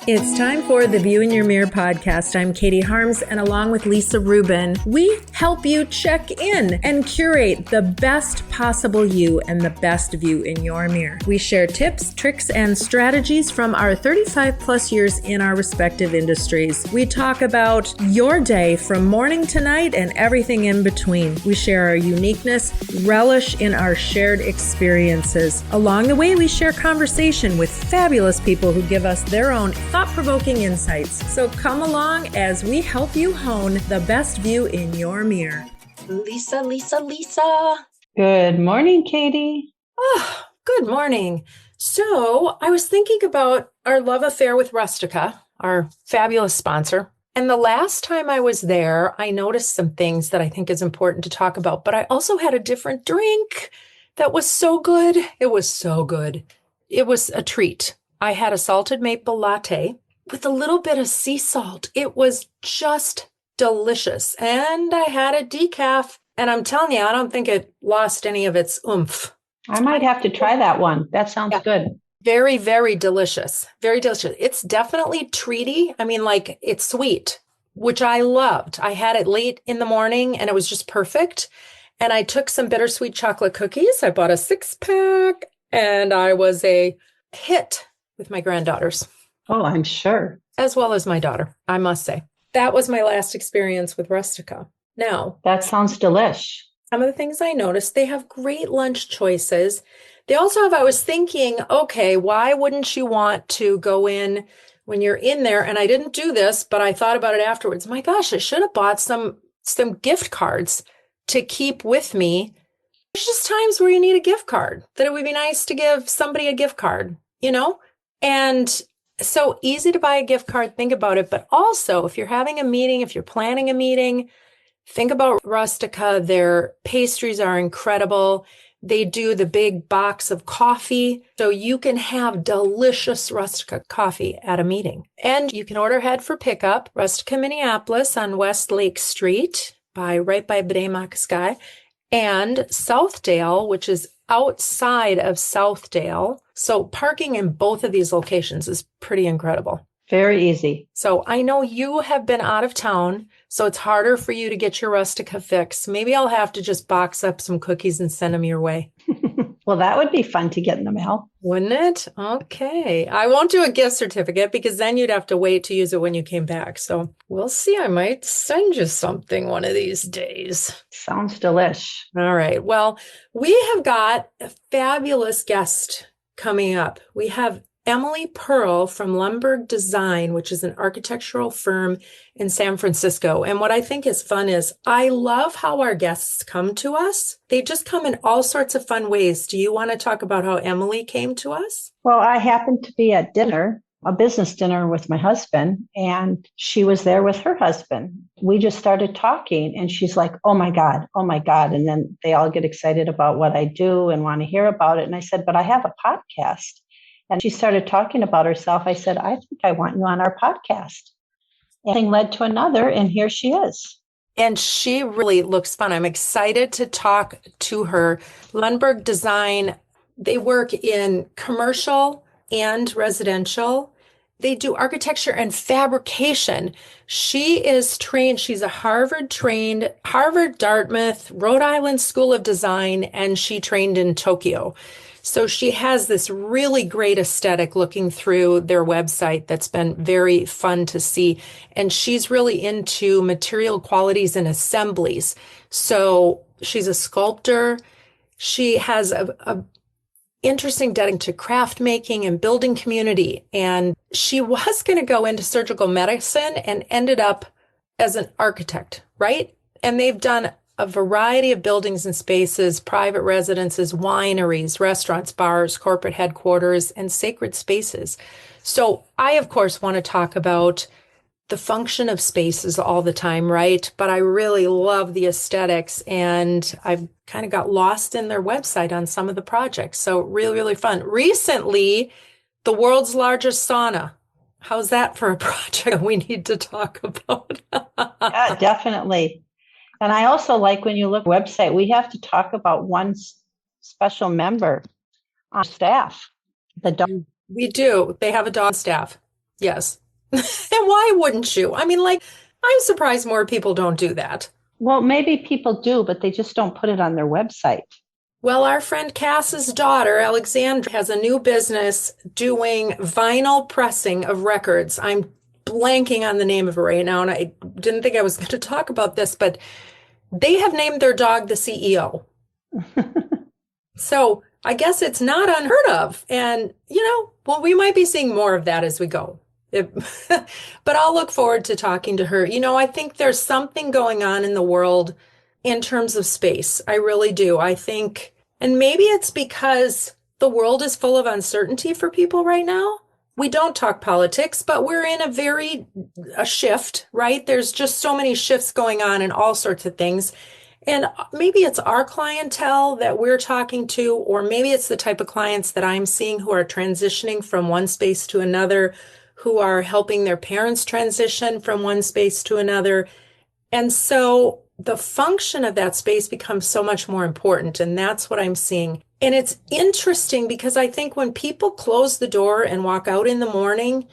It's time for the View in Your Mirror podcast. I'm Katie Harms, and along with Lisa Rubin, we help you check in and curate the best possible you and the best view in your mirror. We share tips, tricks, and strategies from our 35 plus years in our respective industries. We talk about your day from morning to night and everything in between. We share our uniqueness, relish in our shared experiences. Along the way, we share conversation with fabulous people who give us their own thought-provoking insights. So come along as we help you hone the best view in your mirror. Lisa. Good morning, Katie. Oh, good morning. So I was thinking about our love affair with Rustica, our fabulous sponsor. And the last time I was there, I noticed some things that I think is important to talk about, but I also had a different drink that was so good. It was so good. It was a treat. I had a salted maple latte with a little bit of sea salt. It was just delicious. And I had a decaf. And I'm telling you, I don't think it lost any of its oomph. I might have to try that one. That sounds good. Very, very delicious. Very delicious. It's definitely treaty. I mean, like, it's sweet, which I loved. I had it late in the morning and it was just perfect. And I took some bittersweet chocolate cookies. I bought a 6-pack and I was a hit with my granddaughters. Oh, I'm sure. As well as my daughter, I must say. That was my last experience with Rustica. Now, that sounds delish. Some of the things I noticed, they have great lunch choices. They also have, I was thinking, okay, why wouldn't you want to go in when you're in there? And I didn't do this, but I thought about it afterwards. My gosh, I should have bought some gift cards to keep with me. There's just times where you need a gift card, that it would be nice to give somebody a gift card, you know? And so easy to buy a gift card, think about it. But also, if you're having a meeting, if you're planning a meeting, think about Rustica. Their pastries are incredible. They do the big box of coffee, so you can have delicious Rustica coffee at a meeting. And you can order ahead for pickup. Rustica, Minneapolis on West Lake Street, right by Bdemac Sky, and Southdale, which is outside of Southdale. So parking in both of these locations is pretty incredible. Very easy. So I know you have been out of town, so it's harder for you to get your Rustica fix. Maybe I'll have to just box up some cookies and send them your way. Well, that would be fun to get in the mail. Wouldn't it? Okay. I won't do a gift certificate because then you'd have to wait to use it when you came back. So we'll see. I might send you something one of these days. Sounds delish. All right. Well, we have got a fabulous guest coming up. We have Emily Pearl from Lumberg Design, which is an architectural firm in San Francisco. And what I think is fun is I love how our guests come to us. They just come in all sorts of fun ways. Do you want to talk about how Emily came to us? Well, I happened to be at dinner, a business dinner with my husband, and she was there with her husband. We just started talking and she's like, oh my God. And then they all get excited about what I do and want to hear about it. And I said, but I have a podcast. And she started talking about herself. I said, I think I want you on our podcast. And one thing led to another, and here she is. And she really looks fun. I'm excited to talk to her. Lumberg Design, they work in commercial and residential. They do architecture and fabrication. She is trained. She's a Harvard-trained, Harvard, Dartmouth, Rhode Island School of Design, and she trained in Tokyo. So she has this really great aesthetic looking through their website that's been very fun to see. And she's really into material qualities and assemblies. So she's a sculptor. She has a interesting dedication to craft making and building community. And she was going to go into surgical medicine and ended up as an architect, right? And they've done a variety of buildings and spaces, private residences, wineries, restaurants, bars, corporate headquarters, and sacred spaces. So I, of course, want to talk about the function of spaces all the time, right? But I really love the aesthetics, and I've kind of got lost in their website on some of the projects. So really, really fun. Recently, the world's largest sauna. How's that for a project we need to talk about? Yeah, definitely. And I also like when you look at the website, we have to talk about one special member on staff, the dog. We do. They have a dog staff. Yes. And why wouldn't you? I mean, like, I'm surprised more people don't do that. Well, maybe people do, but they just don't put it on their website. Well, our friend Cass's daughter, Alexandra, has a new business doing vinyl pressing of records. I'm blanking on the name of it right now, and I didn't think I was going to talk about this, but they have named their dog the CEO. So I guess it's not unheard of. And, well, we might be seeing more of that as we go. It- but I'll look forward to talking to her. I think there's something going on in the world in terms of space. I really do. I think, and maybe it's because the world is full of uncertainty for people right now. We don't talk politics, but we're in a shift, right? There's just so many shifts going on in all sorts of things. And maybe it's our clientele that we're talking to, or maybe it's the type of clients that I'm seeing who are transitioning from one space to another, who are helping their parents transition from one space to another. And so the function of that space becomes so much more important. And that's what I'm seeing. And it's interesting because I think when people close the door and walk out in the morning,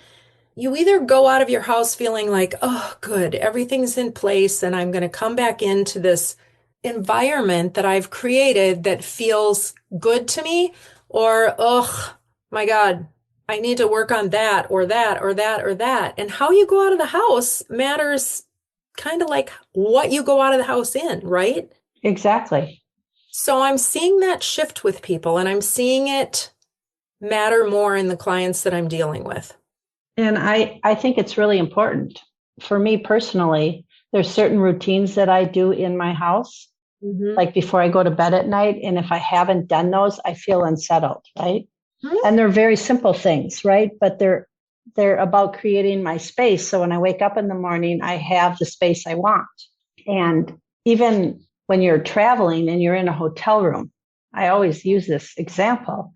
you either go out of your house feeling like, oh, good, everything's in place, and I'm going to come back into this environment that I've created that feels good to me, or, oh, my God, I need to work on that or that or that or that. And how you go out of the house matters kind of like what you go out of the house in, right? Exactly. So I'm seeing that shift with people, and I'm seeing it matter more in the clients that I'm dealing with. And I think it's really important. For me personally, there's certain routines that I do in my house, like before I go to bed at night. And if I haven't done those, I feel unsettled, right? And they're very simple things, right? But they're about creating my space. So when I wake up in the morning, I have the space I want. And even when you're traveling and you're in a hotel room, I always use this example.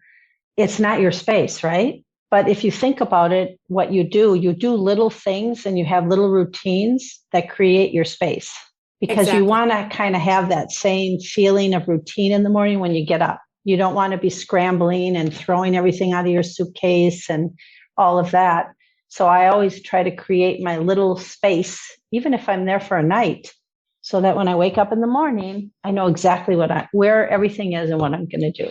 It's not your space, right? But if you think about it, what you do little things and you have little routines that create your space, because you Exactly. want to kind of have that same feeling of routine in the morning when you get up. You don't want to be scrambling and throwing everything out of your suitcase and all of that. So I always try to create my little space, even if I'm there for a night, so that when I wake up in the morning, I know exactly where everything is and what I'm going to do.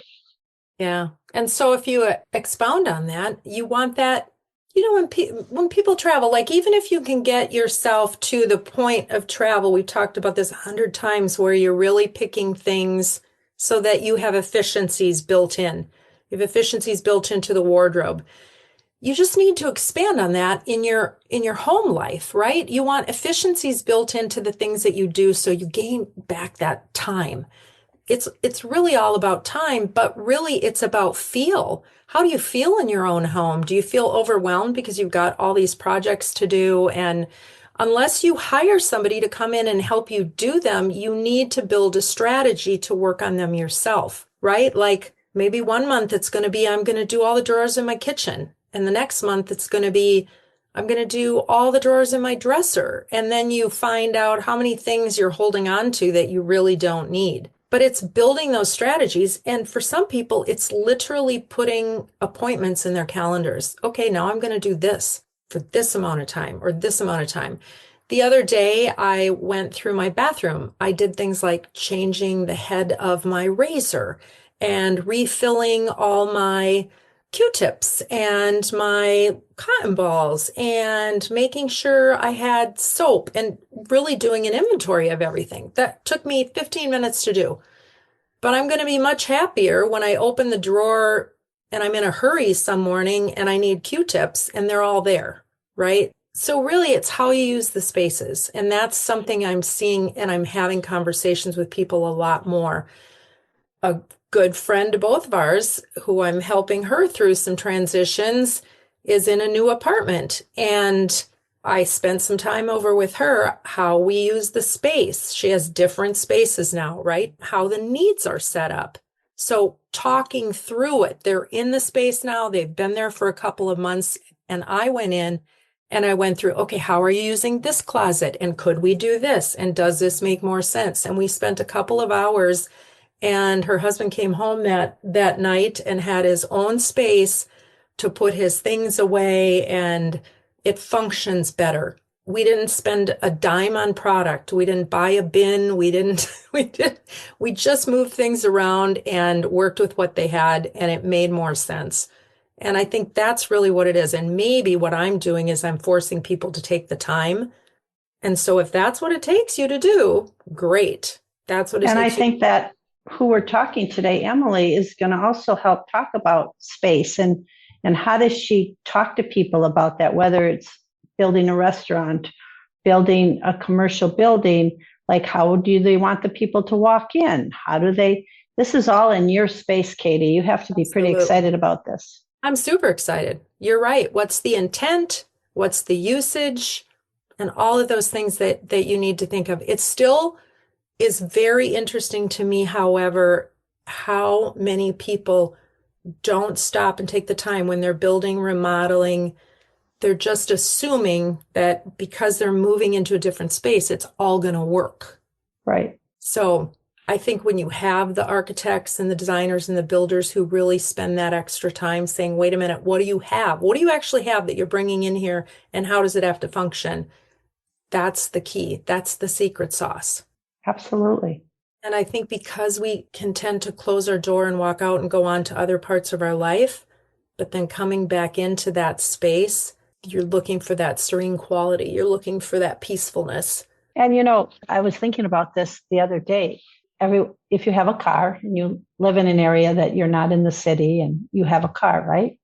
Yeah. And so if you expound on that, you want that, when people travel, like even if you can get yourself to the point of travel, we've talked about this 100 times, where you're really picking things so that you have efficiencies built in. You have efficiencies built into the wardrobe. You just need to expand on that in your home life, right? You want efficiencies built into the things that you do so you gain back that time. It's really all about time, but really it's about feel. How do you feel in your own home? Do you feel overwhelmed because you've got all these projects to do? And unless you hire somebody to come in and help you do them, you need to build a strategy to work on them yourself, right? Like maybe one month it's going to be, I'm going to do all the drawers in my kitchen. And the next month it's going to be, I'm going to do all the drawers in my dresser. And then you find out how many things you're holding on to that you really don't need. But it's building those strategies. And for some people, it's literally putting appointments in their calendars. Okay, now I'm going to do this for this amount of time or this amount of time. The other day, I went through my bathroom. I did things like changing the head of my razor and refilling all my Q-tips and my cotton balls and making sure I had soap and really doing an inventory of everything. That took me 15 minutes to do. But I'm going to be much happier when I open the drawer and I'm in a hurry some morning and I need Q-tips and they're all there, right? So really it's how you use the spaces. And that's something I'm seeing, and I'm having conversations with people a lot more. A good friend of both of ours, who I'm helping her through some transitions, is in a new apartment. And I spent some time over with her, how we use the space. She has different spaces now, right? How the needs are set up. So talking through it, they're in the space now. They've been there for a couple of months. And I went in and I went through, okay, how are you using this closet? And could we do this? And does this make more sense? And we spent a couple of hours. And her husband came home that night and had his own space to put his things away. And it functions better. We didn't spend a dime on product. We didn't buy a bin. We just moved things around and worked with what they had, and it made more sense. And I think that's really what it is. And maybe what I'm doing is I'm forcing people to take the time. And so if that's what it takes you to do, great. That's what it And I takes you. think that who we're talking today, Emily, is going to also help talk about space and how does she talk to people about that, whether it's building a restaurant, building a commercial building, like how do they want the people to walk in? How do they, this is all in your space, Katie. You have to be pretty Absolutely. excited about this. I'm super excited. You're right. What's the intent? What's the usage? And all of those things that you need to think of. It still is very interesting to me, however, how many people don't stop and take the time when they're building, remodeling. They're just assuming that because they're moving into a different space, it's all going to work. Right. So I think when you have the architects and the designers and the builders who really spend that extra time saying, wait a minute, what do you have? What do you actually have that you're bringing in here? And how does it have to function? That's the key. That's the secret sauce. Absolutely. And I think because we can tend to close our door and walk out and go on to other parts of our life, but then coming back into that space, you're looking for that serene quality. You're looking for that peacefulness. And I was thinking about this the other day. If you have a car and you live in an area that you're not in the city and you have a car, right?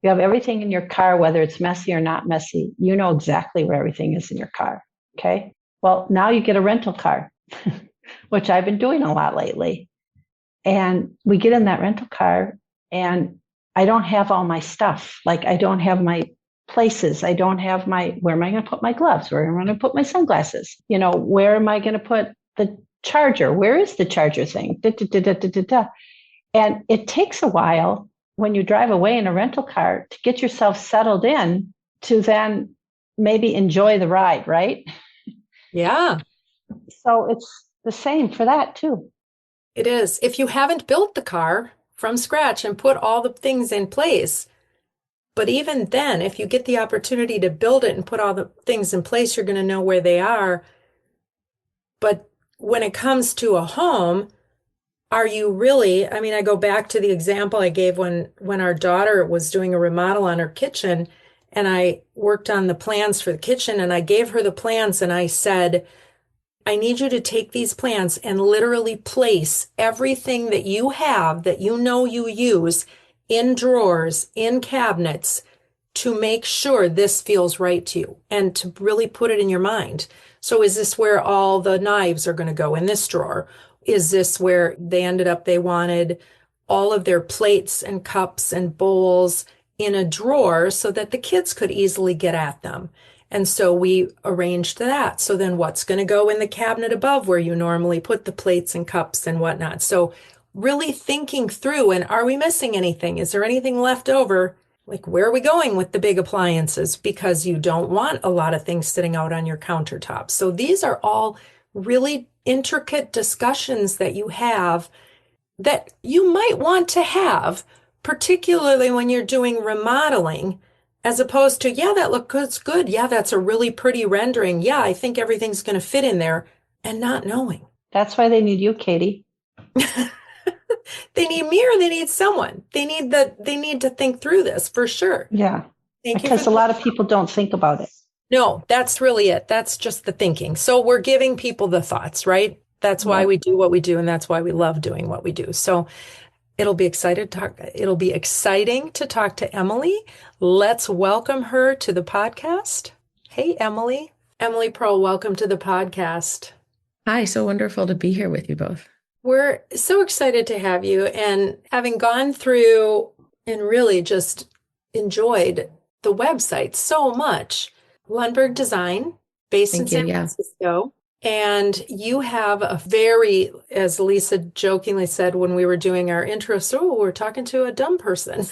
You have everything in your car, whether it's messy or not messy. You know exactly where everything is in your car. Okay. Well, now you get a rental car, which I've been doing a lot lately. And we get in that rental car and I don't have all my stuff. Like I don't have my places. I don't have where am I going to put my gloves? Where am I going to put my sunglasses? Where am I going to put the charger? Where is the charger thing? Da, da, da, da, da, da, da. And it takes a while when you drive away in a rental car to get yourself settled in to then maybe enjoy the ride, right? Yeah, So it's the same for that too. it is. If you haven't built the car from scratch and put all the things in place, but even then, if you get the opportunity to build it and put all the things in place, you're going to know where they are. But when it comes to a home, are you really, I mean, I go back to the example I gave when our daughter was doing a remodel on her kitchen and I worked on the plans for the kitchen and I gave her the plans and I said, I need you to take these plans and literally place everything that you have that you know you use in drawers, in cabinets to make sure this feels right to you and to really put it in your mind. So is this where all the knives are going to go in this drawer? Is this where they wanted all of their plates and cups and bowls in a drawer so that the kids could easily get at them? And so we arranged that. So then what's going to go in the cabinet above where you normally put the plates and cups and whatnot? So really thinking through, and are we missing anything? Is there anything left over? Like, where are we going with the big appliances? Because you don't want a lot of things sitting out on your countertop. So these are all really intricate discussions that you have that you might want to have, particularly when you're doing remodeling, as opposed to, yeah, that looks good. Yeah, that's a really pretty rendering. Yeah, I think everything's going to fit in there, and not knowing. That's why they need you, Katie. They need me or they need someone. They need to think through this for sure. Yeah. Thank you. Because a lot of people don't think about it. No, that's really it. That's just the thinking. So we're giving people the thoughts, right? That's why we do what we do, and that's why we love doing what we do. So it'll be exciting to talk to Emily. Let's welcome her to the podcast. Hey, Emily. Emily Pearl, welcome to the podcast. Hi, so wonderful to be here with you both. We're so excited to have you, and having gone through and really just enjoyed the website so much. Lundberg Design, based in San Francisco. And you have a very, as Lisa jokingly said when we were doing our intro, so we're talking to a dumb person.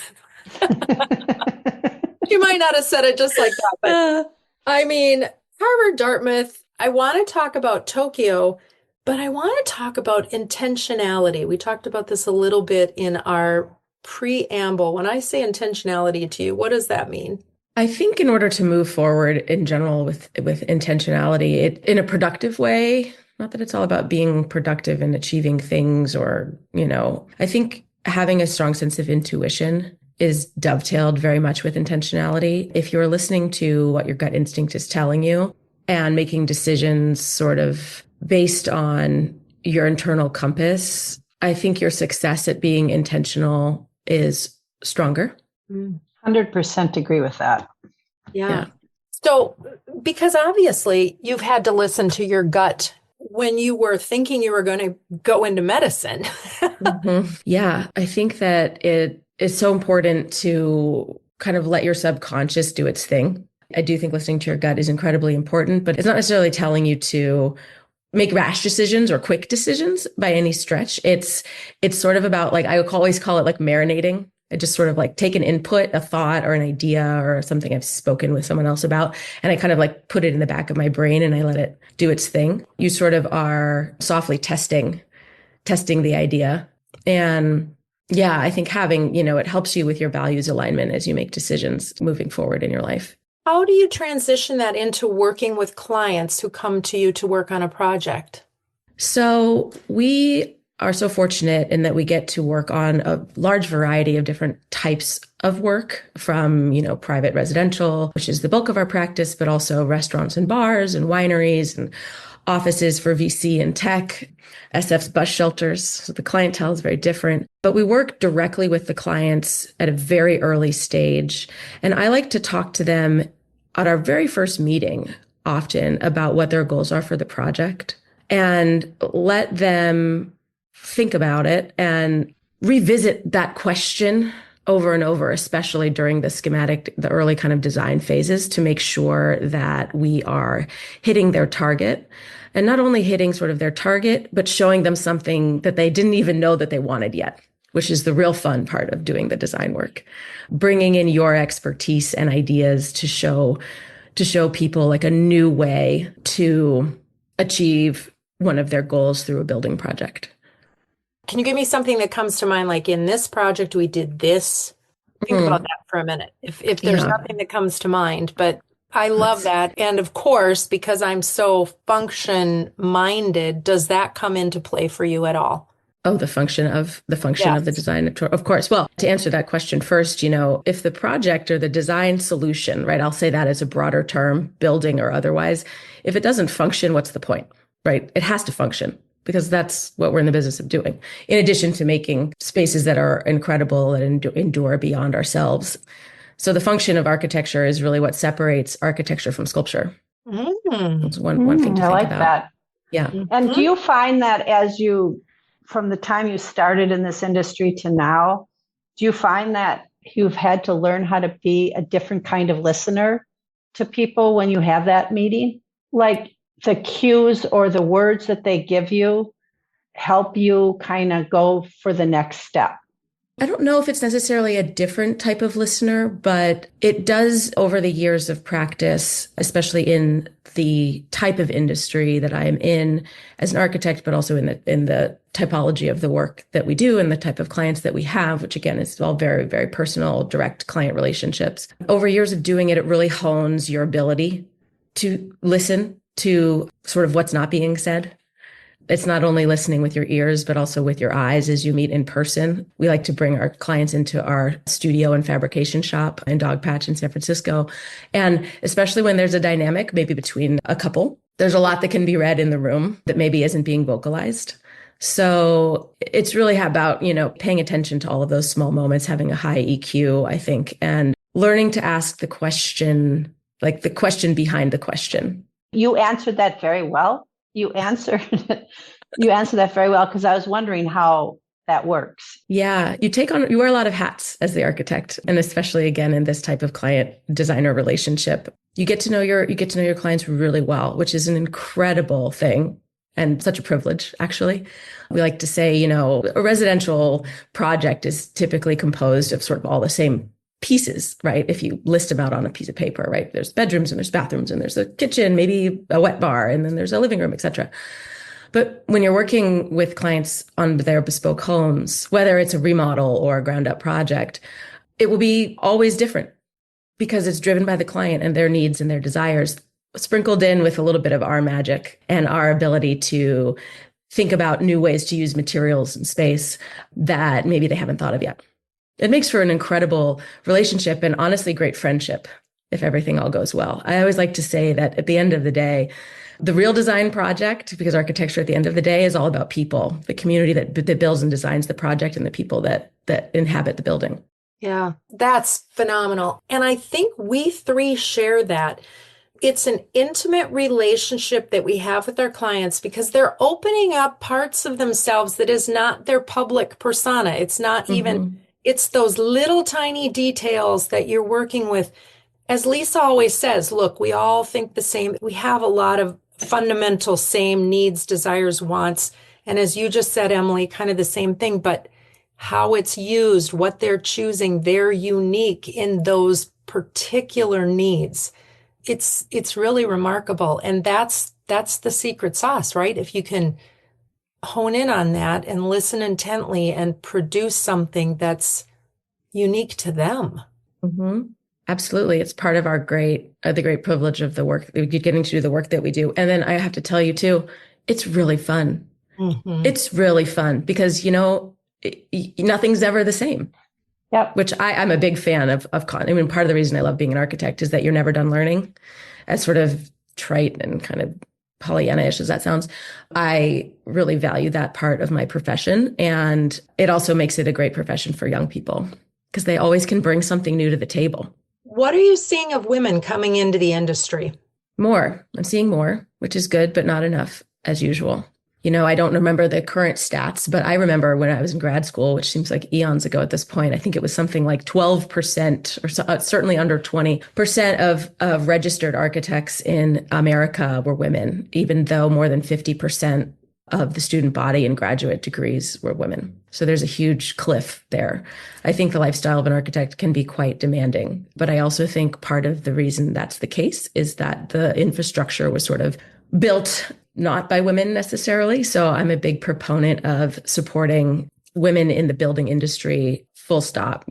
You might not have said it just like that, but I mean, Harvard, Dartmouth, I want to talk about Tokyo, but I want to talk about intentionality. We talked about this a little bit in our preamble. When I say intentionality to you, what does that mean? I think in order to move forward in general with intentionality, it in a productive way, not that it's all about being productive and achieving things or, I think having a strong sense of intuition is dovetailed very much with intentionality. If you're listening to what your gut instinct is telling you and making decisions sort of based on your internal compass, I think your success at being intentional is stronger. 100% agree with that. Yeah. So, because obviously you've had to listen to your gut when you were thinking you were going to go into medicine. Mhm. Yeah, I think that it is so important to kind of let your subconscious do its thing. I do think listening to your gut is incredibly important, but it's not necessarily telling you to make rash decisions or quick decisions by any stretch. It's sort of about, like, I always call it like marinating. I just sort of like take an input, a thought or an idea or something I've spoken with someone else about, and I kind of like put it in the back of my brain and I let it do its thing. You sort of are softly testing the idea. And yeah, I think having, it helps you with your values alignment as you make decisions moving forward in your life. How do you transition that into working with clients who come to you to work on a project? So we are so fortunate in that we get to work on a large variety of different types of work from, private residential, which is the bulk of our practice, but also restaurants and bars and wineries and offices for VC and tech, SF's bus shelters. So the clientele is very different, but we work directly with the clients at a very early stage. And I like to talk to them at our very first meeting often about what their goals are for the project and let them think about it and revisit that question over and over, especially during the early kind of design phases, to make sure that we are hitting their target, and not only hitting sort of their target, but showing them something that they didn't even know that they wanted yet, which is the real fun part of doing the design work. Bringing in your expertise and ideas to show people like a new way to achieve one of their goals through a building project. Can you give me something that comes to mind? Like, in this project, we did this. Think about that for a minute. If there's nothing that comes to mind, but I love that. And of course, because I'm so function minded, does that come into play for you at all? Oh, the function of the Yes. design, of course. Well, to answer that question first, if the project or the design solution, right, I'll say that as a broader term, building or otherwise, if it doesn't function, what's the point, right? It has to function because that's what we're in the business of doing. In addition to making spaces that are incredible and endure beyond ourselves. So the function of architecture is really what separates architecture from sculpture. That's one thing to I think like about. that. Yeah. And do you find that from the time you started in this industry to now, do you find that you've had to learn how to be a different kind of listener to people when you have that meeting? Like the cues or the words that they give you help you kind of go for the next step? I don't know if it's necessarily a different type of listener, but it does over the years of practice, especially in the type of industry that I am in as an architect, but also in the typology of the work that we do and the type of clients that we have, which again is all very, very personal, direct client relationships. Over years of doing it, it really hones your ability to listen to sort of what's not being said. It's not only listening with your ears, but also with your eyes as you meet in person. We like to bring our clients into our studio and fabrication shop in Dogpatch in San Francisco. And especially when there's a dynamic, maybe between a couple, there's a lot that can be read in the room that maybe isn't being vocalized. So it's really about, paying attention to all of those small moments, having a high EQ, I think, and learning to ask the question, like the question behind the question. You answered that very well. You answered that very well, because I was wondering how that works. Yeah, you wear a lot of hats as the architect, and especially again in this type of client designer relationship. You get to know your clients really well, which is an incredible thing and such a privilege, actually. We like to say, a residential project is typically composed of sort of all the same pieces, right? If you list them out on a piece of paper, right? There's bedrooms and there's bathrooms and there's a kitchen, maybe a wet bar, and then there's a living room, etc. But when you're working with clients on their bespoke homes, whether it's a remodel or a ground up project, it will be always different. because it's driven by the client and their needs and their desires, sprinkled in with a little bit of our magic and our ability to think about new ways to use materials and space that maybe they haven't thought of yet. It makes for an incredible relationship and honestly great friendship if everything all goes well. I always like to say that at the end of the day, the real design project, because architecture at the end of the day is all about people, the community that builds and designs the project and the people that inhabit the building. Yeah, that's phenomenal. And I think we three share that. It's an intimate relationship that we have with our clients because they're opening up parts of themselves that is not their public persona. It's not even, it's those little tiny details that you're working with. As Lisa always says, look, we all think the same. We have a lot of fundamental same needs, desires, wants. And as you just said, Emily, kind of the same thing, but how it's used, what they're choosing, they're unique in those particular needs. It's really remarkable. And that's the secret sauce, right? If you can hone in on that and listen intently and produce something that's unique to them. Absolutely. It's part of our the great privilege of the work, getting to do the work that we do. And then I have to tell you too, it's really fun. It's really fun because, nothing's ever the same. Yep. Which I'm a big fan of. I mean, part of the reason I love being an architect is that you're never done learning. As sort of trite and kind of Pollyanna-ish as that sounds, I really value that part of my profession. And it also makes it a great profession for young people because they always can bring something new to the table. What are you seeing of women coming into the industry? More. I'm seeing more, which is good, but not enough as usual. I don't remember the current stats, but I remember when I was in grad school, which seems like eons ago at this point, I think it was something like 12% or so, certainly under 20% of registered architects in America were women, even though more than 50% of the student body and graduate degrees were women. So there's a huge cliff there. I think the lifestyle of an architect can be quite demanding, but I also think part of the reason that's the case is that the infrastructure was sort of built not by women necessarily. So I'm a big proponent of supporting women in the building industry, full stop,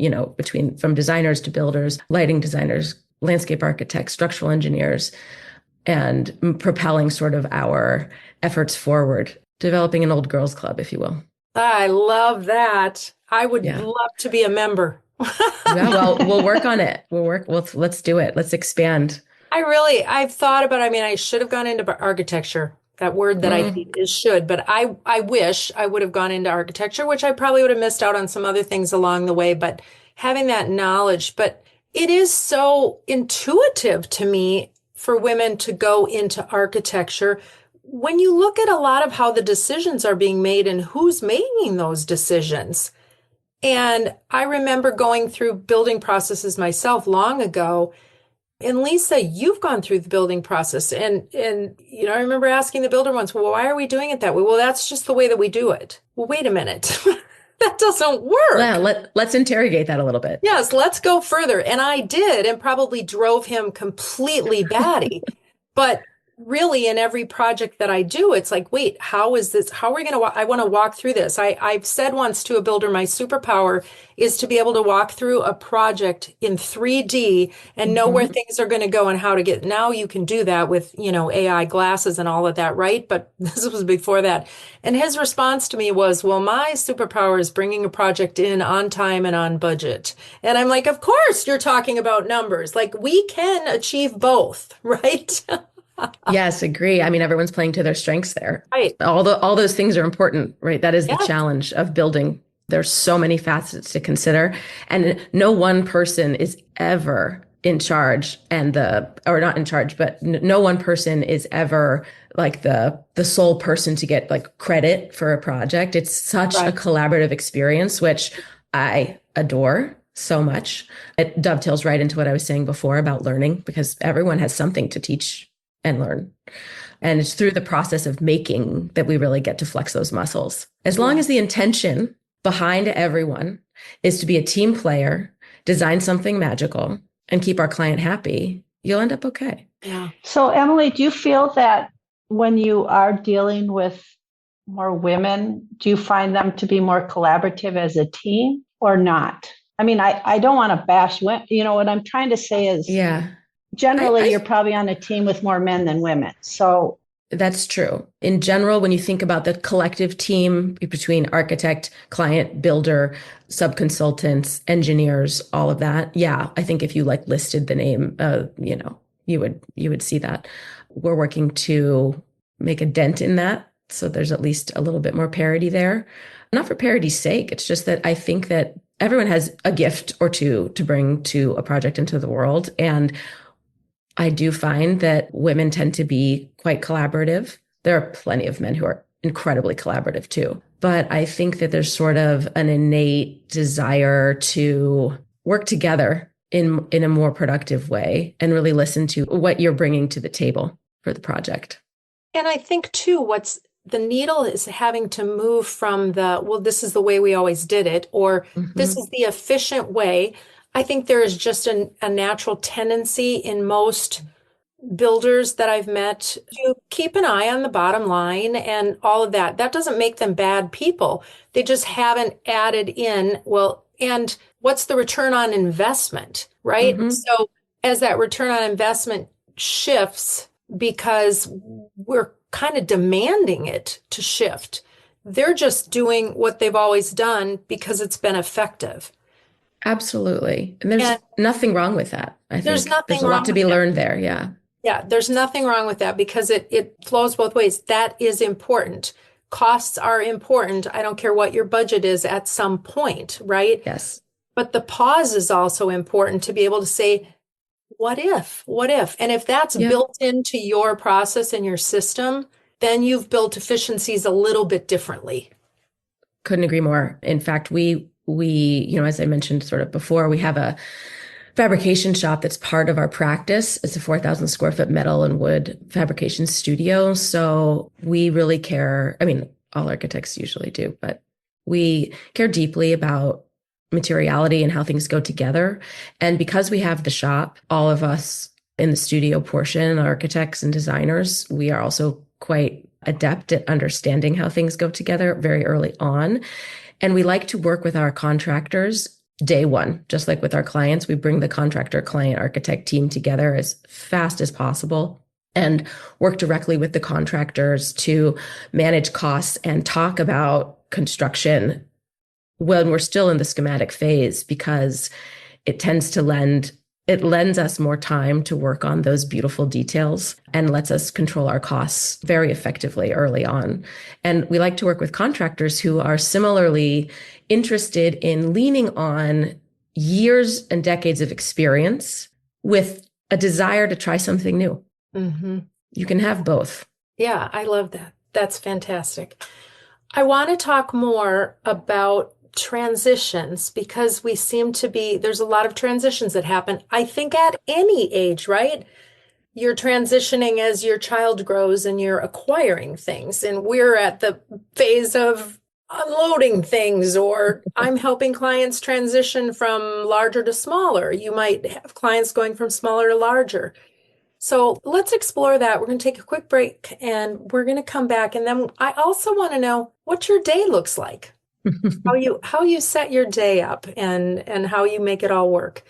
from designers to builders, lighting designers, landscape architects, structural engineers, and propelling sort of our efforts forward, developing an old girls club, if you will. I love that. I would love to be a member. Yeah, well, we'll work on it. Let's do it. Let's expand. I've thought about, I should have gone into architecture. That word that I hate is should, but I wish I would have gone into architecture, which I probably would have missed out on some other things along the way, but having that knowledge, but it is so intuitive to me for women to go into architecture. When you look at a lot of how the decisions are being made and who's making those decisions. And I remember going through building processes myself long ago. And Lisa, you've gone through the building process. And I remember asking the builder once, well, why are we doing it that way? Well, that's just the way that we do it. Well, wait a minute. That doesn't work. Yeah, let's interrogate that a little bit. Yes, let's go further. And I did, and probably drove him completely batty. But really, in every project that I do, it's like, wait, how is this? How are we going to I want to walk through this. I've said once to a builder, my superpower is to be able to walk through a project in 3D and know where things are going to go and how to get. Now you can do that with, AI glasses and all of that, right? But this was before that. And his response to me was, well, my superpower is bringing a project in on time and on budget. And I'm like, of course you're talking about numbers. Like we can achieve both, right? Yes, agree. I mean, everyone's playing to their strengths there. Right. All those things are important, right? That is the challenge of building. There's so many facets to consider, and no one person is ever in charge or not in charge, but no one person is ever like the sole person to get like credit for a project. It's such a collaborative experience, which I adore so much. It dovetails right into what I was saying before about learning, because everyone has something to teach and learn. And it's through the process of making that we really get to flex those muscles. As long as the intention behind everyone is to be a team player, design something magical, and keep our client happy, you'll end up okay. Yeah. So, Emily, do you feel that when you are dealing with more women, do you find them to be more collaborative as a team or not? I mean, I don't want to bash women. You know, what I'm trying to say is Yeah. generally I you're probably on a team with more men than women. So That's true. In general, when you think about the collective team between architect, client, builder, subconsultants, engineers, all of that, yeah, I think if you like listed the name, you would see that. We're working to make a dent in that, so there's at least a little bit more parity there. Not for parity's sake, it's just that I think that everyone has a gift or two to bring to a project into the world, and I do find that women tend to be quite collaborative. There are plenty of men who are incredibly collaborative too. But I think that there's sort of an innate desire to work together in a more productive way and really listen to what you're bringing to the table for the project. And I think too, what's the needle is having to move from well, this is the way we always did it, or this is the efficient way. I think there is just a natural tendency in most builders that I've met to keep an eye on the bottom line and all of that. That doesn't make them bad people. They just haven't added in, well, and what's the return on investment, right? Mm-hmm. So as that return on investment shifts, because we're kind of demanding it to shift, they're just doing what they've always done because it's been effective. Absolutely. And there's And nothing wrong with that. I there's think nothing there's a lot wrong to with be that. learned there. Yeah. Yeah, there's nothing wrong with that because it flows both ways. That is important. Costs are important. I don't care what your budget is at some point, right? Yes. But the pause is also important to be able to say, what if? What if? And if that's Yep. built into your process and your system, then you've built efficiencies a little bit differently. Couldn't agree more. In fact, as I mentioned sort of before, we have a fabrication shop that's part of our practice. It's a 4,000 square foot metal and wood fabrication studio. So we really care. I mean, all architects usually do, but we care deeply about materiality and how things go together. And because we have the shop, all of us in the studio portion, architects and designers, we are also quite adept at understanding how things go together very early on. And we like to work with our contractors day one. Just like with our clients, we bring the contractor, client, architect team together as fast as possible and work directly with the contractors to manage costs and talk about construction when we're still in the schematic phase, because it lends us more time to work on those beautiful details and lets us control our costs very effectively early on. And we like to work with contractors who are similarly interested in leaning on years and decades of experience with a desire to try something new. Mm-hmm. You can have both. Yeah, I love that. That's fantastic. I want to talk more about transitions because there's a lot of transitions that happen, I think, at any age, right? You're transitioning as your child grows and you're acquiring things. And we're at the phase of unloading things, or I'm helping clients transition from larger to smaller. You might have clients going from smaller to larger. So let's explore that. We're going to take a quick break and we're going to come back. And then I also want to know what your day looks like, how you set your day up and how you make it all work.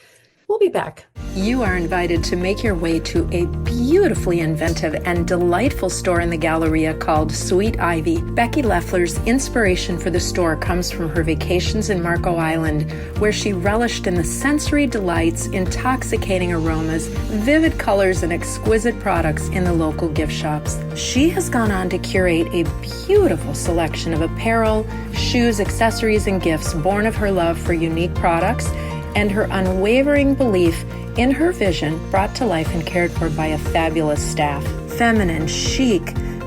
We'll be back. You are invited to make your way to a beautifully inventive and delightful store in the Galleria called Sweet Ivy. Becky Leffler's inspiration for the store comes from her vacations in Marco Island, where she relished in the sensory delights, intoxicating aromas, vivid colors, and exquisite products in the local gift shops. She has gone on to curate a beautiful selection of apparel, shoes, accessories, and gifts born of her love for unique products and her unwavering belief in her vision, brought to life and cared for by a fabulous staff. Feminine, chic,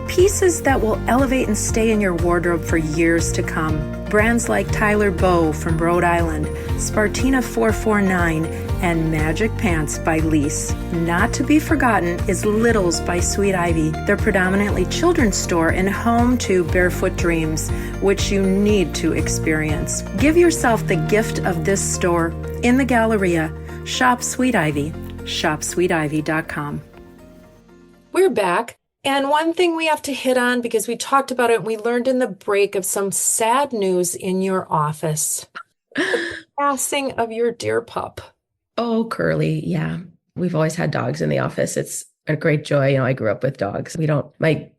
pieces that will elevate and stay in your wardrobe for years to come. Brands like Tyler Bow from Rhode Island, Spartina 449, and Magic Pants by Lise. Not to be forgotten is Littles by Sweet Ivy, their predominantly children's store and home to Barefoot Dreams, which you need to experience. Give yourself the gift of this store in the Galleria. Shop Sweet Ivy. ShopSweetIvy.com. We're back. And one thing we have to hit on, because we talked about it, we learned in the break of some sad news in your office. passing of your dear pup? Oh, Curly. Yeah. We've always had dogs in the office. It's a great joy. I grew up with dogs. We don't, my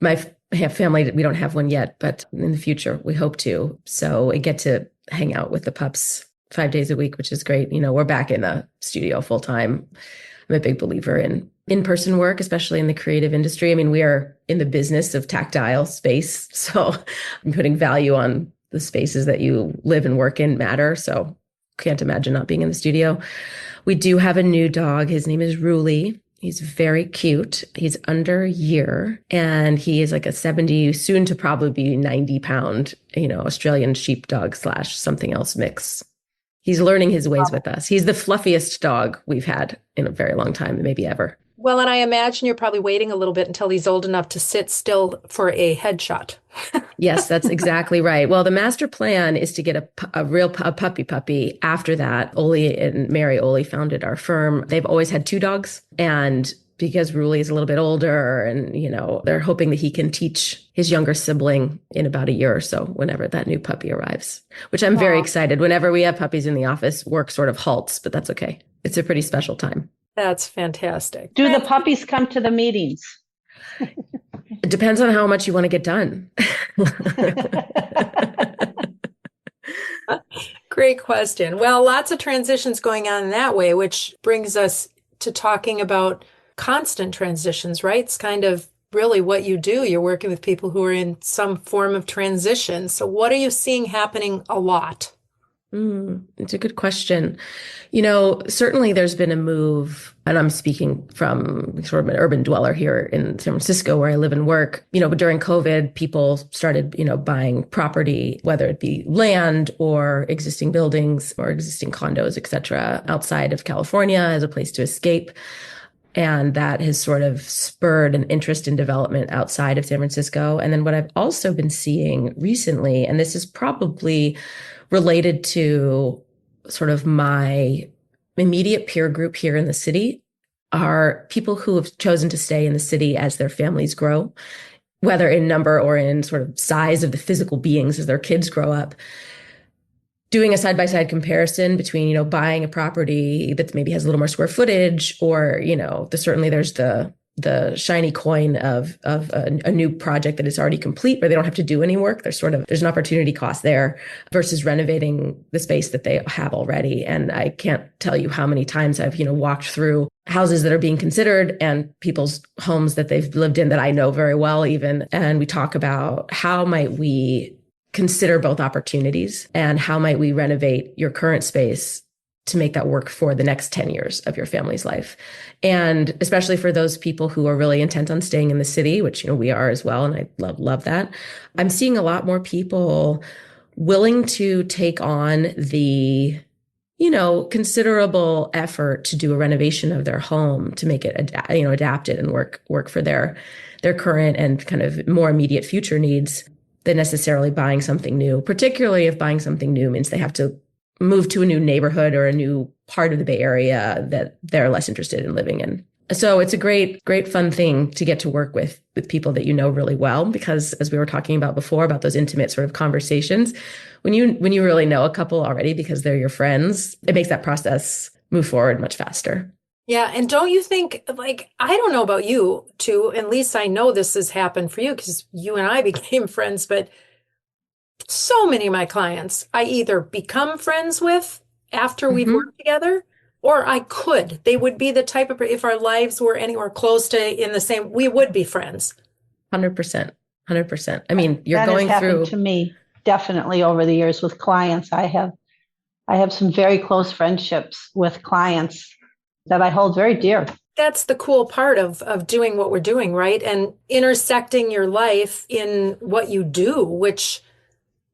family, we don't have one yet, but in the future, we hope to. So I get to hang out with the pups 5 days a week, which is great. We're back in the studio full time. I'm a big believer in in-person work, especially in the creative industry. I mean, we are in the business of tactile space. So I'm putting value on the spaces that you live and work in matter. So can't imagine not being in the studio. We do have a new dog. His name is Ruli. He's very cute. He's under a year and he is like a 70, soon to probably be 90 pound, Australian sheepdog / something else mix. He's learning his ways with us. He's the fluffiest dog we've had in a very long time, maybe ever. Well, and I imagine you're probably waiting a little bit until he's old enough to sit still for a headshot. Yes, that's exactly right. Well, the master plan is to get a puppy after that. Oli and Mary Oli founded our firm. They've always had two dogs. And because Ruli is a little bit older and, they're hoping that he can teach his younger sibling in about a year or so, whenever that new puppy arrives, which I'm very excited. Whenever we have puppies in the office, work sort of halts, but that's okay. It's a pretty special time. That's fantastic. Do the puppies come to the meetings? It depends on how much you want to get done. Great question. Well, lots of transitions going on in that way, which brings us to talking about constant transitions, right? It's kind of really what you do. You're working with people who are in some form of transition. So what are you seeing happening a lot? It's a good question. Certainly there's been a move, and I'm speaking from sort of an urban dweller here in San Francisco where I live and work. But during COVID, people started, buying property, whether it be land or existing buildings or existing condos, et cetera, outside of California as a place to escape. And that has sort of spurred an interest in development outside of San Francisco. And then what I've also been seeing recently, and this is probably related to sort of my immediate peer group here in the city, are people who have chosen to stay in the city as their families grow, whether in number or in sort of size of the physical beings as their kids grow up. Doing a side-by-side comparison between, buying a property that maybe has a little more square footage, or, certainly there's the shiny coin of a new project that is already complete where they don't have to do any work. There's an opportunity cost there versus renovating the space that they have already. And I can't tell you how many times I've, walked through houses that are being considered and people's homes that they've lived in that I know very well even. And we talk about how might we consider both opportunities and how might we renovate your current space to make that work for the next 10 years of your family's life. And especially for those people who are really intent on staying in the city, which, we are as well. And I love that. I'm seeing a lot more people willing to take on the, considerable effort to do a renovation of their home to make it, adapted and work for their current and kind of more immediate future needs than necessarily buying something new, particularly if buying something new means they have to move to a new neighborhood or a new part of the Bay Area that they're less interested in living in. So it's a great fun thing to get to work with people that you know really well, because as we were talking about before, about those intimate sort of conversations, when you really know a couple already because they're your friends, it makes that process move forward much faster. Yeah. And don't you think, I don't know about you too, at least I know this has happened for you because you and I became friends, but so many of my clients I either become friends with after we've worked together, or they would be the type of, if our lives were anywhere close to in the same, we would be friends. 100%. 100%. I mean, you're that going has through. happened to me definitely over the years with clients. I have some very close friendships with clients that I hold very dear. That's the cool part of doing what we're doing, right? And intersecting your life in what you do, which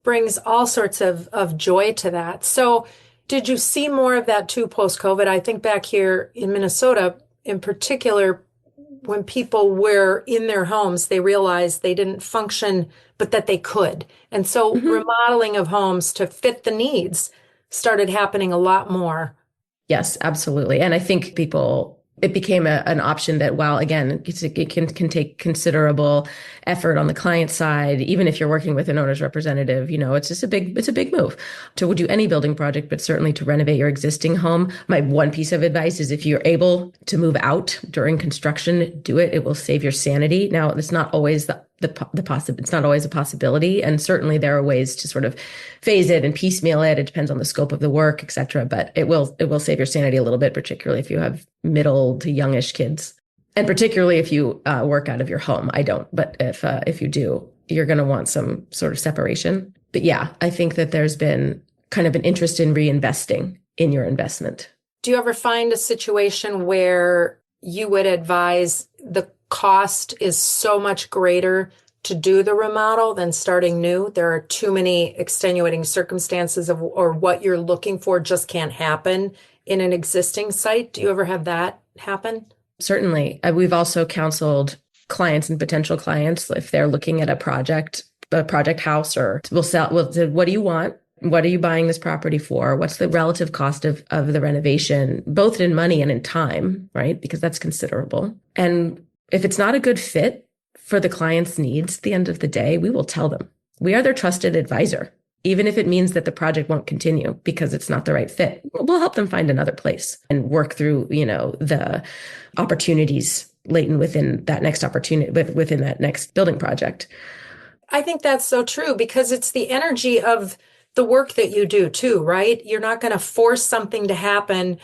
brings all sorts of joy to that. So did you see more of that too post-COVID? I think back here in Minnesota, in particular, when people were in their homes, they realized they didn't function, but that they could. And so remodeling of homes to fit the needs started happening a lot more. Yes, absolutely. And I think people it became an option that, while again, it can take considerable effort on the client side, even if you're working with an owner's representative, it's just it's a big move to do any building project, but certainly to renovate your existing home. My one piece of advice is, if you're able to move out during construction, do it. It will save your sanity. Now, it's not always it's not always a possibility. And certainly there are ways to sort of phase it and piecemeal it. It depends on the scope of the work, et cetera. But it will save your sanity a little bit, particularly if you have middle to youngish kids. And particularly if you work out of your home. I don't, but if you do, you're going to want some sort of separation. But yeah, I think that there's been kind of an interest in reinvesting in your investment. Do you ever find a situation where you would advise the cost is so much greater to do the remodel than starting new? There are too many extenuating circumstances or what you're looking for just can't happen in an existing site. Do you ever have that happen? Certainly. We've also counseled clients and potential clients, if they're looking at a project house, or we'll say, what do you want? What are you buying this property for? What's the relative cost of the renovation, both in money and in time, right? Because that's considerable. And if it's not a good fit for the client's needs, at the end of the day, we will tell them. We are their trusted advisor, even if it means that the project won't continue because it's not the right fit. We'll help them find another place and work through, the opportunities latent within that next opportunity, within that next building project. I think that's so true, because it's the energy of the work that you do too, right? You're not going to force something to happen.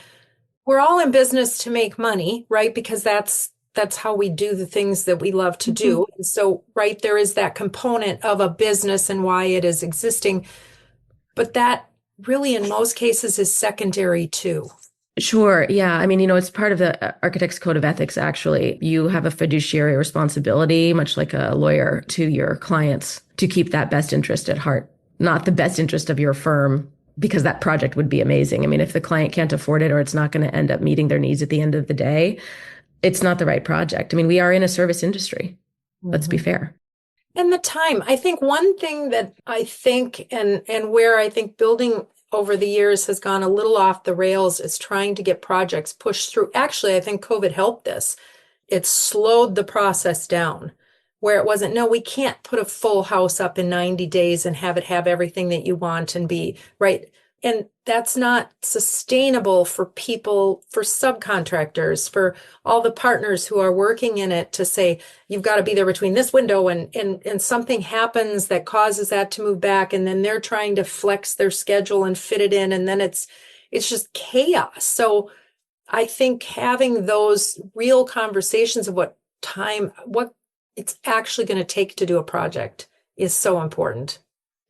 We're all in business to make money, right? Because that's how we do the things that we love to do. And so, right, there is that component of a business and why it is existing. But that really, in most cases, is secondary too. Sure. Yeah. I mean, it's part of the Architect's Code of Ethics, actually. You have a fiduciary responsibility, much like a lawyer, to your clients to keep that best interest at heart, not the best interest of your firm, because that project would be amazing. I mean, if the client can't afford it, or it's not going to end up meeting their needs at the end of the day, it's not the right project. I mean, we are in a service industry. Let's be fair. And the time, I think one thing that I think, and where I think building over the years has gone a little off the rails, is trying to get projects pushed through. Actually, I think COVID helped this. It slowed the process down, where it wasn't, no, we can't put a full house up in 90 days and have it have everything that you want and be right. And that's not sustainable for people, for subcontractors, for all the partners who are working in it, to say, you've got to be there between this window and something happens that causes that to move back. And then they're trying to flex their schedule and fit it in. And then it's just chaos. So I think having those real conversations of what it's actually going to take to do a project is so important.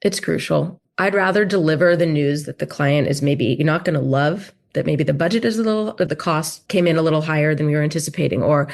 It's crucial. I'd rather deliver the news that the client is maybe not going to love, that maybe the budget is the cost came in a little higher than we were anticipating, or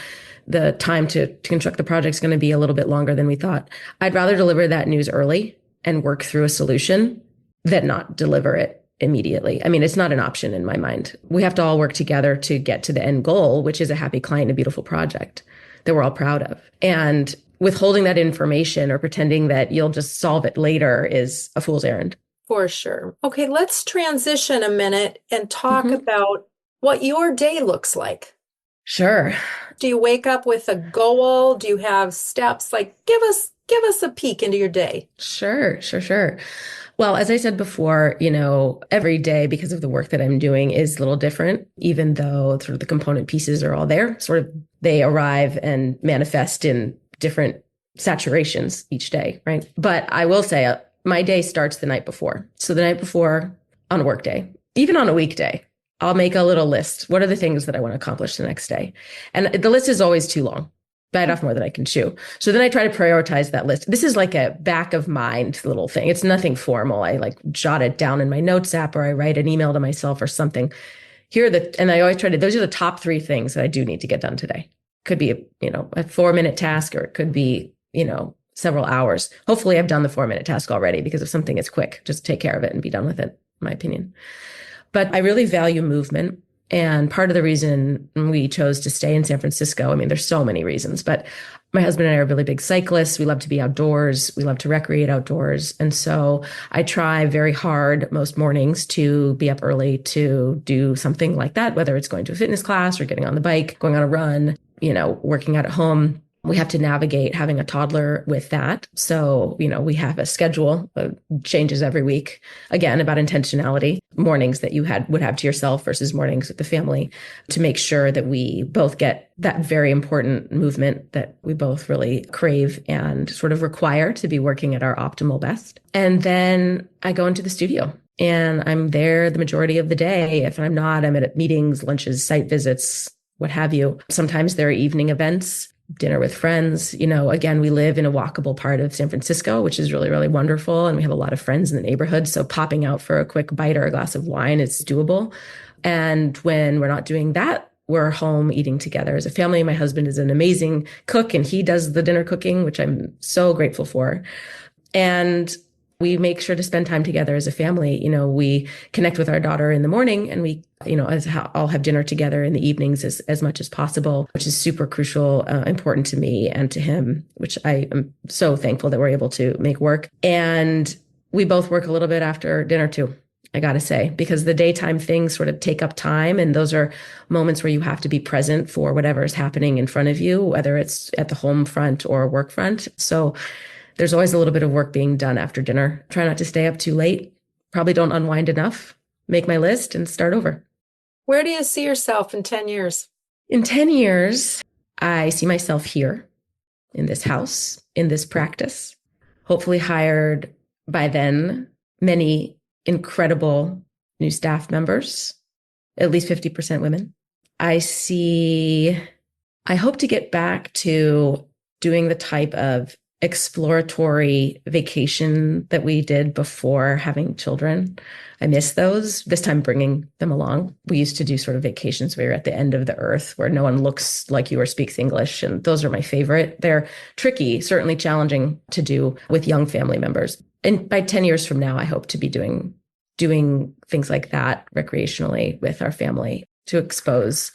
the time to construct the project is going to be a little bit longer than we thought. I'd rather deliver that news early and work through a solution than not deliver it immediately. I mean, it's not an option in my mind. We have to all work together to get to the end goal, which is a happy client and a beautiful project that we're all proud of. And withholding that information or pretending that you'll just solve it later is a fool's errand. For sure. Okay, let's transition a minute and talk about what your day looks like. Sure. Do you wake up with a goal? Do you have steps? Like, give us a peek into your day. Sure. Well, as I said before, every day, because of the work that I'm doing, is a little different, even though sort of the component pieces are all there. Sort of they arrive and manifest in different saturations each day, right? But I will say my day starts the night before. So the night before, on a work day, even on a weekday, I'll make a little list. What are the things that I want to accomplish the next day? And the list is always too long. Bite off more than I can chew. So then I try to prioritize that list. This is like a back of mind little thing. It's nothing formal. I like jot it down in my notes app, or I write an email to myself or something. And I always those are the top 3 things that I do need to get done today. Could be, a 4-minute task, or it could be, several hours. Hopefully I've done the 4-minute task already, because if something is quick, just take care of it and be done with it, in my opinion. But I really value movement. And part of the reason we chose to stay in San Francisco, I mean, there's so many reasons, but my husband and I are really big cyclists. We love to be outdoors. We love to recreate outdoors. And so I try very hard most mornings to be up early to do something like that, whether it's going to a fitness class or getting on the bike, going on a run, working out at home. We have to navigate having a toddler with that. So, we have a schedule that changes every week. Again, about intentionality, mornings that you would have to yourself versus mornings with the family, to make sure that we both get that very important movement that we both really crave and sort of require to be working at our optimal best. And then I go into the studio and I'm there the majority of the day. If I'm not, I'm at meetings, lunches, site visits, what have you. Sometimes there are evening events, dinner with friends. Again, we live in a walkable part of San Francisco, which is really, really wonderful. And we have a lot of friends in the neighborhood. So popping out for a quick bite or a glass of wine is doable. And when we're not doing that, we're home eating together as a family. My husband is an amazing cook and he does the dinner cooking, which I'm so grateful for. And we make sure to spend time together as a family. We connect with our daughter in the morning and we, all have dinner together in the evenings as much as possible, which is super crucial, important to me and to him, which I am so thankful that we're able to make work. And we both work a little bit after dinner too, I got to say, because the daytime things sort of take up time. And those are moments where you have to be present for whatever is happening in front of you, whether it's at the home front or work front. So there's always a little bit of work being done after dinner. Try not to stay up too late. Probably don't unwind enough. Make my list and start over. Where do you see yourself in 10 years? In 10 years, I see myself here in this house, in this practice, hopefully hired by then many incredible new staff members, at least 50% women. I hope to get back to doing the type of exploratory vacation that we did before having children. I miss those, this time bringing them along. We used to do sort of vacations where you're at the end of the earth where no one looks like you or speaks English. And those are my favorite. They're tricky, certainly challenging to do with young family members. And by 10 years from now, I hope to be doing things like that recreationally with our family to expose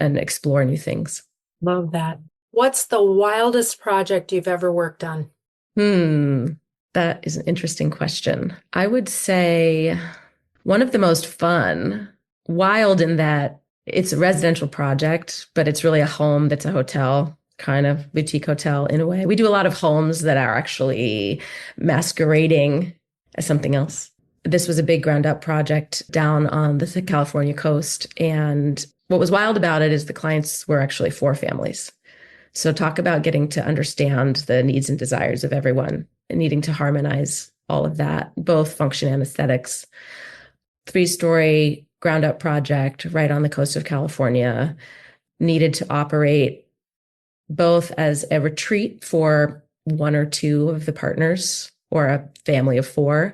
and explore new things. Love that. What's the wildest project you've ever worked on? That is an interesting question. I would say one of the most fun, wild in that it's a residential project, but it's really a home that's a hotel, kind of boutique hotel in a way. We do a lot of homes that are actually masquerading as something else. This was a big ground up project down on the California coast. And what was wild about it is the clients were actually 4 families. So talk about getting to understand the needs and desires of everyone and needing to harmonize all of that, both function and aesthetics. 3-story ground up project right on the coast of California, needed to operate both as a retreat for 1 or 2 of the partners or a family of 4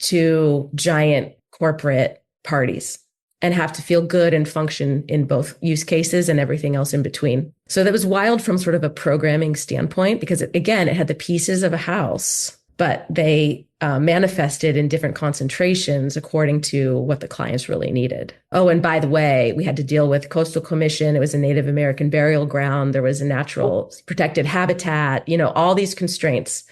to giant corporate parties, and have to feel good and function in both use cases and everything else in between. So that was wild from sort of a programming standpoint, because it had the pieces of a house, but they manifested in different concentrations according to what the clients really needed. Oh, and by the way, we had to deal with coastal commission. It was a Native American burial ground. There was a natural protected habitat, all these constraints.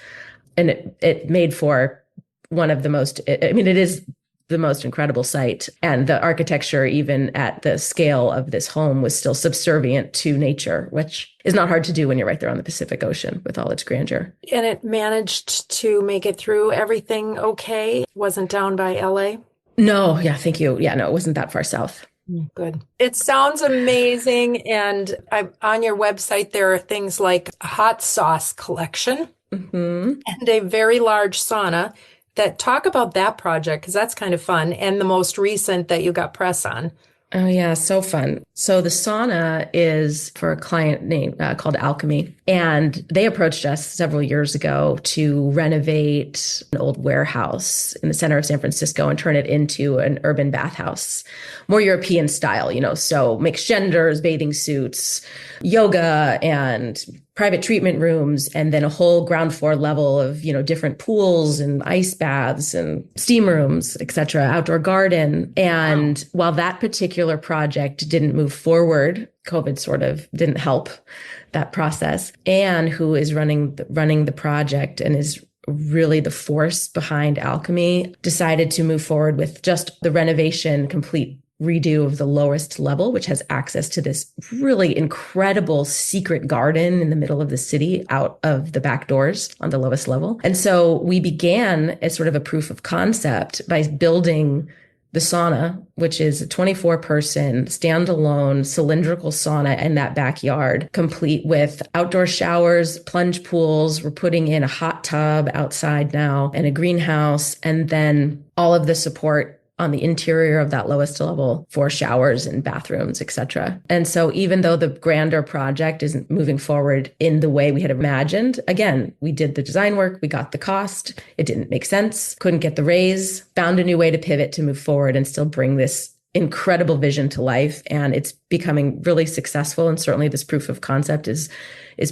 And it made for one of the most, it is the most incredible site. And the architecture, even at the scale of this home, was still subservient to nature, which is not hard to do when you're right there on the Pacific Ocean with all its grandeur. And it managed to make it through everything okay? Wasn't down by LA? No, yeah, thank you. Yeah, no, it wasn't that far south. Good. It sounds amazing. And on your website, there are things like a hot sauce collection and a very large sauna. Talk about that project, because that's kind of fun, and the most recent that you got press on. Oh yeah, so fun. So the sauna is for a client called Alchemy. And they approached us several years ago to renovate an old warehouse in the center of San Francisco and turn it into an urban bathhouse, more European style, so mixed genders, bathing suits, yoga, and private treatment rooms, and then a whole ground floor level of, different pools and ice baths and steam rooms, et cetera, outdoor garden. And while that particular project didn't move forward, COVID sort of didn't help that process. Anne, who is running the project and is really the force behind Alchemy, decided to move forward with just the renovation, complete redo of the lowest level, which has access to this really incredible secret garden in the middle of the city out of the back doors on the lowest level. And so we began as sort of a proof of concept by building the sauna, which is a 24-person standalone cylindrical sauna in that backyard, complete with outdoor showers, plunge pools. We're putting in a hot tub outside now and a greenhouse, and then all of the support on the interior of that lowest level for showers and bathrooms, et cetera. And so even though the grander project isn't moving forward in the way we had imagined, again, we did the design work, we got the cost, it didn't make sense, couldn't get the raise, found a new way to pivot to move forward and still bring this incredible vision to life. And it's becoming really successful. And certainly this proof of concept is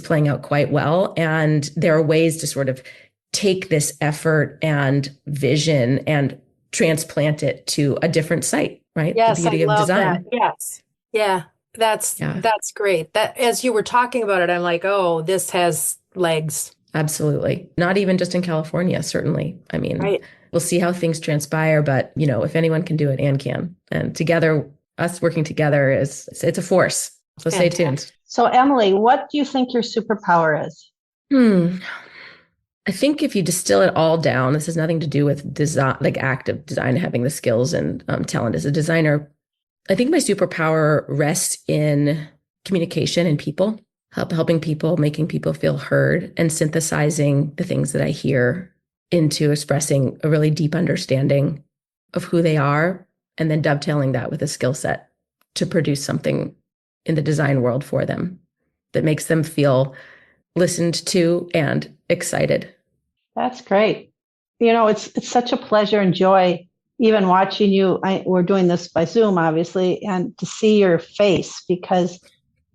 playing out quite well. And there are ways to sort of take this effort and vision and transplant it to a different site, right? Yes, the beauty I love of design. that. Yes. Yeah. That's great. That as you were talking about it, I'm like, oh, this has legs. Absolutely. Not even just in California, certainly. I mean, Right. we'll see how things transpire, but if anyone can do it, Anne can. And together, us working together it's a force. So stay tuned. So Emily, what do you think your superpower is? I think if you distill it all down, this has nothing to do with design, like active design, having the skills and talent as a designer. I think my superpower rests in communication and people, helping people, making people feel heard, and synthesizing the things that I hear into expressing a really deep understanding of who they are, and then dovetailing that with a skill set to produce something in the design world for them that makes them feel listened to and excited. That's great. It's such a pleasure and joy even watching you. We're doing this by Zoom, obviously, and to see your face because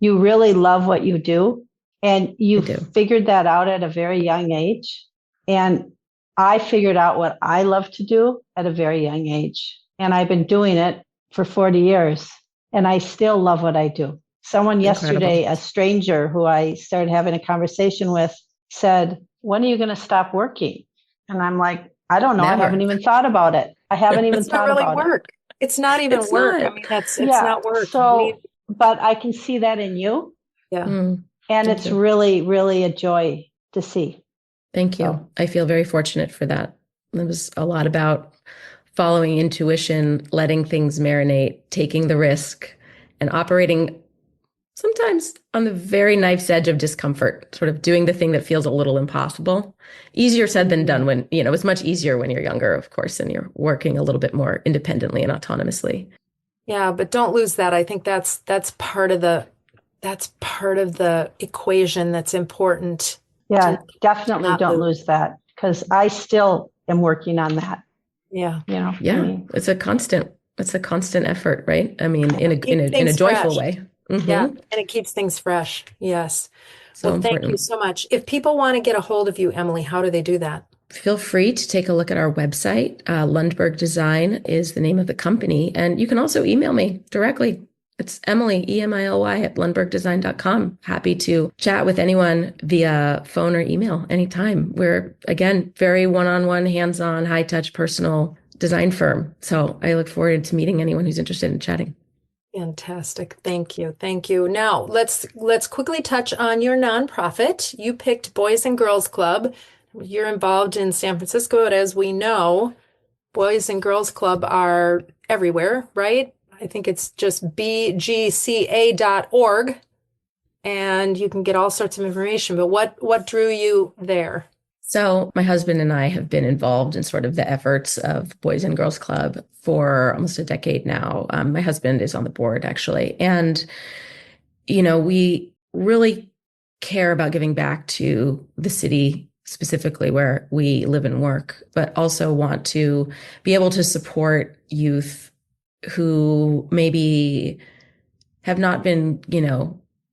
you really love what you do. And you figured that out at a very young age. And I figured out what I love to do at a very young age. And I've been doing it for 40 years. And I still love what I do. Someone yesterday, a stranger who I started having a conversation with, said, when are you going to stop working? And I'm like, I don't know. Never. I haven't even thought about it. I haven't even thought really about work. It's not even It's work. not. I mean, it's not work. So, but I can see that in you. Yeah. And it's really, really a joy to see. Thank you. So. I feel very fortunate for that. It was a lot about following intuition, letting things marinate, taking the risk, and operating sometimes on the very knife's edge of discomfort, sort of doing the thing that feels a little impossible. Easier said than done when, it's much easier when you're younger, of course, and you're working a little bit more independently and autonomously. Yeah, but don't lose that. I think that's part of the equation that's important. Yeah, definitely don't lose that because I still am working on that. Yeah. It's a constant effort, right? I mean, in a joyful way. Mm-hmm. Yeah. And it keeps things fresh. Yes. So well, important. Thank you so much. If people want to get a hold of you, Emily, how do they do that? Feel free to take a look at our website. Lundberg Design is the name of the company. And you can also email me directly. It's Emily, EMILY at lundbergdesign.com. Happy to chat with anyone via phone or email anytime. We're, again, very one-on-one, hands-on, high-touch, personal design firm. So I look forward to meeting anyone who's interested in chatting. Fantastic. Thank you. Thank you. Now, let's quickly touch on your nonprofit. You picked Boys and Girls Club. You're involved in San Francisco, but as we know, Boys and Girls Club are everywhere, right? I think it's just bgca.org, and you can get all sorts of information. But what drew you there? So my husband and I have been involved in sort of the efforts of Boys and Girls Club for almost a decade now. My husband is on the board, actually. And, we really care about giving back to the city, specifically where we live and work, but also want to be able to support youth who maybe have not been,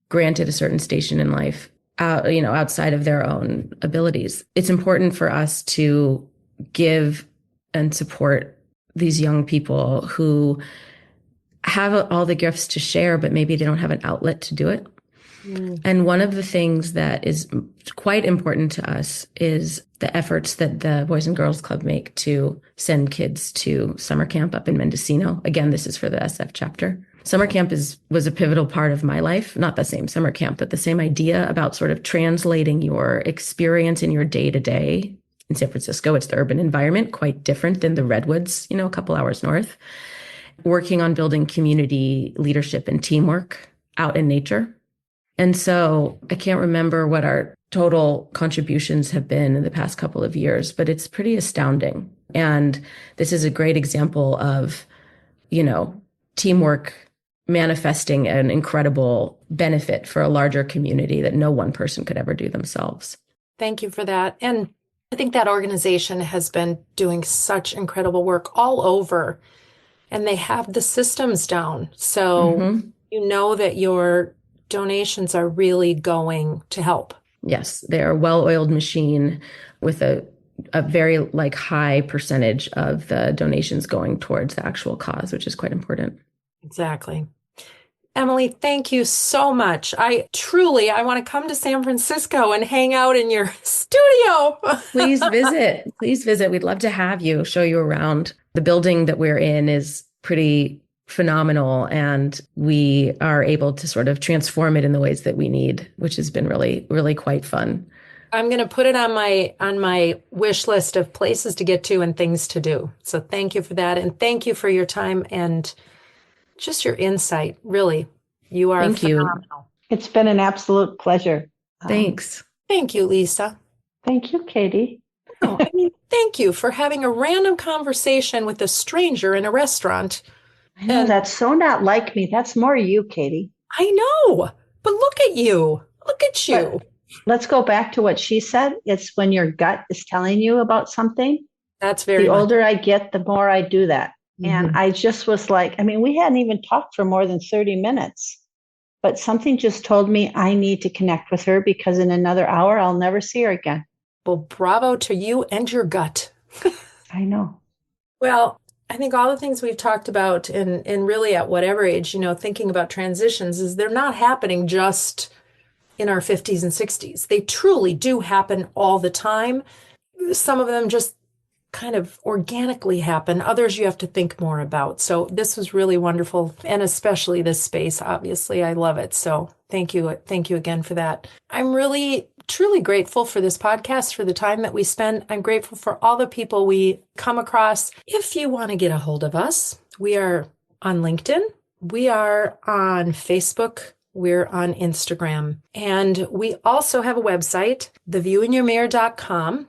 granted a certain station in life, outside of their own abilities. It's important for us to give and support these young people who have all the gifts to share, but maybe they don't have an outlet to do it. And one of the things that is quite important to us is the efforts that the Boys and Girls Club make to send kids to summer camp up in Mendocino. Again, this is for the SF chapter. Summer camp was a pivotal part of my life, not the same summer camp, but the same idea about sort of translating your experience in your day-to-day. In San Francisco, it's the urban environment, quite different than the Redwoods, a couple hours north. Working on building community leadership and teamwork out in nature. And so I can't remember what our total contributions have been in the past couple of years, but it's pretty astounding. And this is a great example of, teamwork manifesting an incredible benefit for a larger community that no one person could ever do themselves. Thank you for that. And I think that organization has been doing such incredible work all over, and they have the systems down. So you know that your donations are really going to help. Yes, they're a well-oiled machine with a very high percentage of the donations going towards the actual cause, which is quite important. Exactly. Emily, thank you so much. I want to come to San Francisco and hang out in your studio. Please visit. Please visit. We'd love to have you, show you around. The building that we're in is pretty phenomenal, and we are able to sort of transform it in the ways that we need, which has been really, really quite fun. I'm going to put it on my wish list of places to get to and things to do. So thank you for that. And thank you for your time and just your insight. Really, you are phenomenal. It's been an absolute pleasure. Thanks. Thank you, Lisa. Thank you, Katie. Thank you for having a random conversation with a stranger in a restaurant. I know, that's so not like me. That's more you, Katie. I know, but look at you. Look at you. But let's go back to what she said. It's when your gut is telling you about something. That's very The older I get, the more I do that. And I just was like, we hadn't even talked for more than 30 minutes, but something just told me I need to connect with her because in another hour, I'll never see her again. Well, bravo to you and your gut. I know. Well, I think all the things we've talked about and really at whatever age, thinking about transitions is they're not happening just in our 50s and 60s. They truly do happen all the time. Some of them just kind of organically happen. Others you have to think more about. So this was really wonderful. And especially this space, obviously, I love it. So thank you. Thank you again for that. I'm really, truly grateful for this podcast, for the time that we spend. I'm grateful for all the people we come across. If you want to get a hold of us, we are on LinkedIn. We are on Facebook. We're on Instagram. And we also have a website, theviewinyourmirror.com.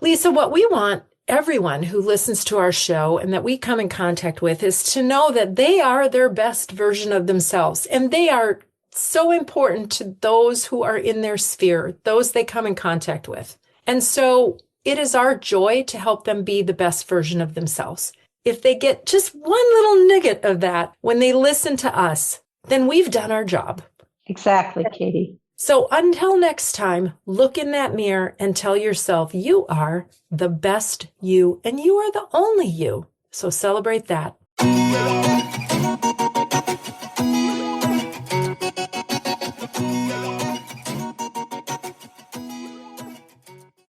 Lisa, what we want everyone who listens to our show and that we come in contact with is to know that they are their best version of themselves. And they are so important to those who are in their sphere, those they come in contact with. And so it is our joy to help them be the best version of themselves. If they get just one little nugget of that when they listen to us, then we've done our job. Exactly, Katie. So until next time, look in that mirror and tell yourself you are the best you and you are the only you. So celebrate that.